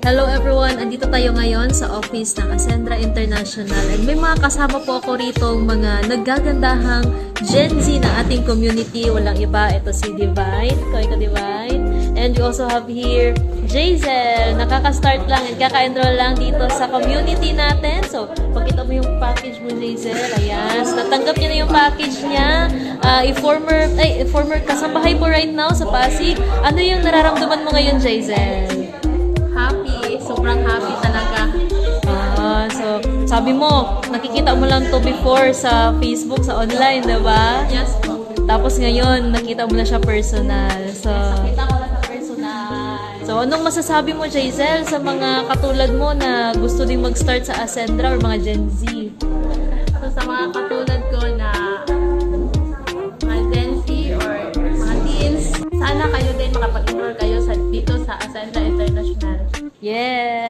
Hello everyone! Andito tayo ngayon sa office ng Ascendra International and may mga kasama po ako rito mga naggagandahang Gen Z ng ating community. Walang iba, ito si Divine. Ikaw Divine. And we also have here Jazel. Nakaka-start lang and kaka-enroll lang dito sa community natin. So, pakita mo yung package mo, Jazel. Ayan. So, natanggap niya na yung package niya. Former kasambahay po right now sa Pasig. Ano yung nararamdaman mo ngayon, Jazel? Happy. Sobrang happy talaga. So, sabi mo, nakikita mo lang to before sa Facebook, sa online, diba? Yes po. Tapos ngayon, nakita mo na siya personal. So, Nakita ko lang sa personal. so anong masasabi mo, Jazel, sa mga katulad mo na gusto din mag-start sa Ascendra or mga Gen Z? So, sa mga katulad ko na mga Gen Z or mga teens, sana kayo din makapag-enroll kayo dito sa Ascendra International. Yeah!